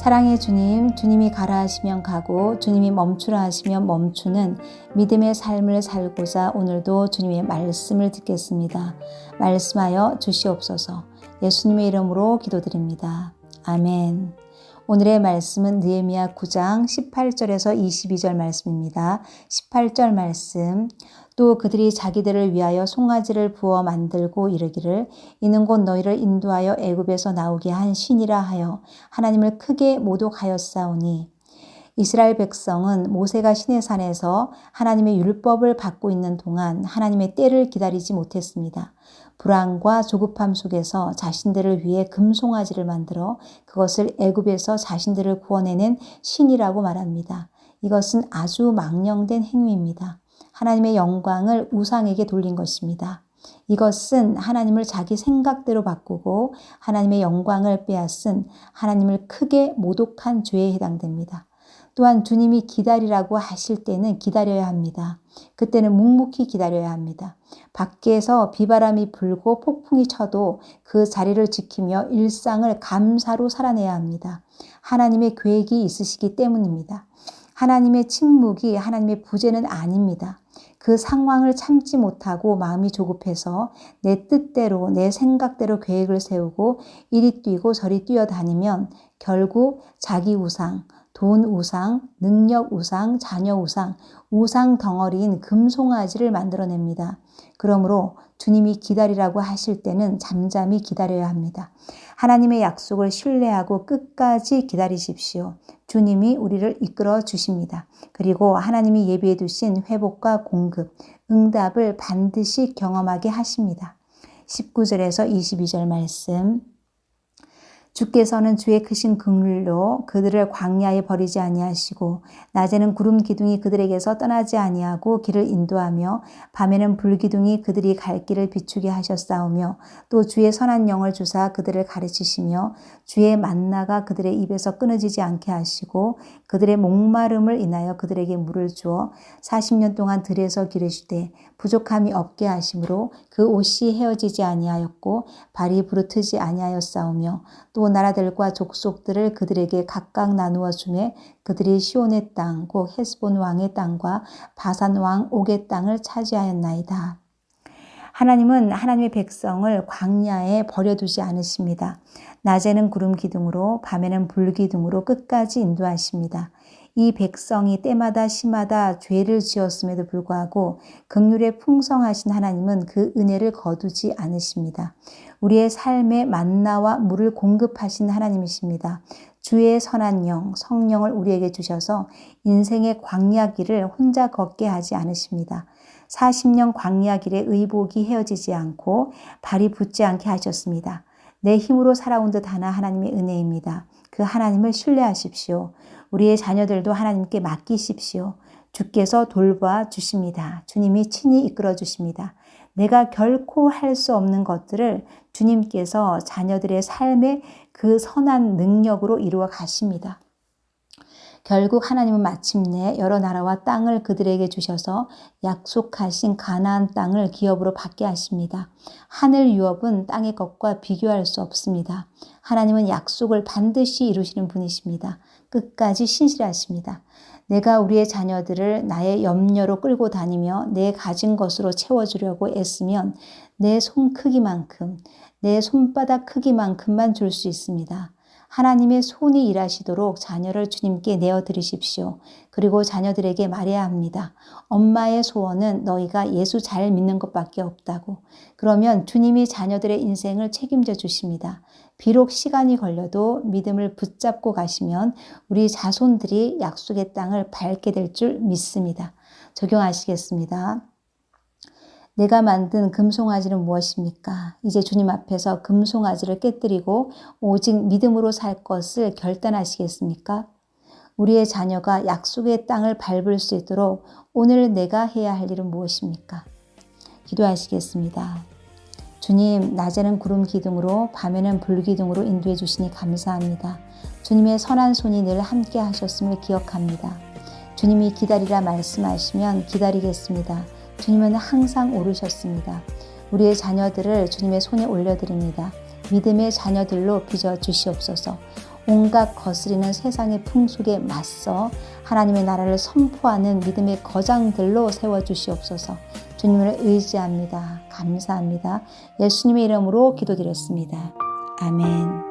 사랑의 주님, 주님이 가라 하시면 가고 주님이 멈추라 하시면 멈추는 믿음의 삶을 살고자 오늘도 주님의 말씀을 듣겠습니다. 말씀하여 주시옵소서. 예수님의 이름으로 기도드립니다. 아멘. 오늘의 말씀은 느헤미야 9장 18절에서 22절 말씀입니다. 18절 말씀. 또 그들이 자기들을 위하여 송아지를 부어 만들고 이르기를 이는 곧 너희를 인도하여 애굽에서 나오게 한 신이라 하여 하나님을 크게 모독하였사오니. 이스라엘 백성은 모세가 시내산에서 하나님의 율법을 받고 있는 동안 하나님의 때를 기다리지 못했습니다. 불안과 조급함 속에서 자신들을 위해 금송아지를 만들어 그것을 애굽에서 자신들을 구원해낸 신이라고 말합니다. 이것은 아주 망령된 행위입니다. 하나님의 영광을 우상에게 돌린 것입니다. 이것은 하나님을 자기 생각대로 바꾸고 하나님의 영광을 빼앗은 하나님을 크게 모독한 죄에 해당됩니다. 또한 주님이 기다리라고 하실 때는 기다려야 합니다. 그때는 묵묵히 기다려야 합니다. 밖에서 비바람이 불고 폭풍이 쳐도 그 자리를 지키며 일상을 감사로 살아내야 합니다. 하나님의 계획이 있으시기 때문입니다. 하나님의 침묵이 하나님의 부재는 아닙니다. 그 상황을 참지 못하고 마음이 조급해서 내 뜻대로 내 생각대로 계획을 세우고 이리 뛰고 저리 뛰어다니면 결국 자기 우상, 돈 우상, 능력 우상, 자녀 우상, 우상 덩어리인 금송아지를 만들어냅니다. 그러므로 주님이 기다리라고 하실 때는 잠잠히 기다려야 합니다. 하나님의 약속을 신뢰하고 끝까지 기다리십시오. 주님이 우리를 이끌어 주십니다. 그리고 하나님이 예비해 두신 회복과 공급, 응답을 반드시 경험하게 하십니다. 19절에서 22절 말씀. 주께서는 주의 크신 긍휼로 그들을 광야에 버리지 아니하시고 낮에는 구름 기둥이 그들에게서 떠나지 아니하고 길을 인도하며 밤에는 불 기둥이 그들이 갈 길을 비추게 하셨사오며 또 주의 선한 영을 주사 그들을 가르치시며 주의 만나가 그들의 입에서 끊어지지 않게 하시고 그들의 목마름을 인하여 그들에게 물을 주어 40년 동안 들에서 기르시되 부족함이 없게 하심으로 그 옷이 헤어지지 아니하였고 발이 부르트지 아니하였사오며 또 나라들과 족속들을 그들에게 각각 나누어 주매 그들이 시온의 땅, 곧 헤스본 왕의 땅과 바산 왕 옥의 땅을 차지하였나이다. 하나님은 하나님의 백성을 광야에 버려두지 않으십니다. 낮에는 구름 기둥으로 밤에는 불 기둥으로 끝까지 인도하십니다. 이 백성이 때마다 시마다 죄를 지었음에도 불구하고 긍휼에 풍성하신 하나님은 그 은혜를 거두지 않으십니다. 우리의 삶에 만나와 물을 공급하신 하나님이십니다. 주의 선한 영, 성령을 우리에게 주셔서 인생의 광야 길을 혼자 걷게 하지 않으십니다. 40년 광야 길의 의복이 헤어지지 않고 발이 붙지 않게 하셨습니다. 내 힘으로 살아온 듯 하나 하나님의 은혜입니다. 그 하나님을 신뢰하십시오. 우리의 자녀들도 하나님께 맡기십시오. 주께서 돌봐 주십니다. 주님이 친히 이끌어 주십니다. 내가 결코 할 수 없는 것들을 주님께서 자녀들의 삶의 그 선한 능력으로 이루어 가십니다. 결국 하나님은 마침내 여러 나라와 땅을 그들에게 주셔서 약속하신 가나안 땅을 기업으로 받게 하십니다. 하늘 유업은 땅의 것과 비교할 수 없습니다. 하나님은 약속을 반드시 이루시는 분이십니다. 끝까지 신실하십니다. 내가 우리의 자녀들을 나의 염려로 끌고 다니며 내 가진 것으로 채워주려고 애쓰면 내 손 크기만큼, 내 손바닥 크기만큼만 줄 수 있습니다. 하나님의 손이 일하시도록 자녀를 주님께 내어드리십시오. 그리고 자녀들에게 말해야 합니다. 엄마의 소원은 너희가 예수 잘 믿는 것밖에 없다고. 그러면 주님이 자녀들의 인생을 책임져 주십니다. 비록 시간이 걸려도 믿음을 붙잡고 가시면 우리 자손들이 약속의 땅을 밟게 될 줄 믿습니다. 적용하시겠습니다. 내가 만든 금송아지는 무엇입니까? 이제 주님 앞에서 금송아지를 깨뜨리고 오직 믿음으로 살 것을 결단하시겠습니까? 우리의 자녀가 약속의 땅을 밟을 수 있도록 오늘 내가 해야 할 일은 무엇입니까? 기도하시겠습니다. 주님, 낮에는 구름 기둥으로 밤에는 불 기둥으로 인도해 주시니 감사합니다. 주님의 선한 손이 늘 함께 하셨음을 기억합니다. 주님이 기다리라 말씀하시면 기다리겠습니다. 주님은 항상 오르셨습니다. 우리의 자녀들을 주님의 손에 올려드립니다. 믿음의 자녀들로 빚어 주시옵소서. 온갖 거스리는 세상의 풍속에 맞서 하나님의 나라를 선포하는 믿음의 거장들로 세워주시옵소서. 주님을 의지합니다. 감사합니다. 예수님의 이름으로 기도드렸습니다. 아멘.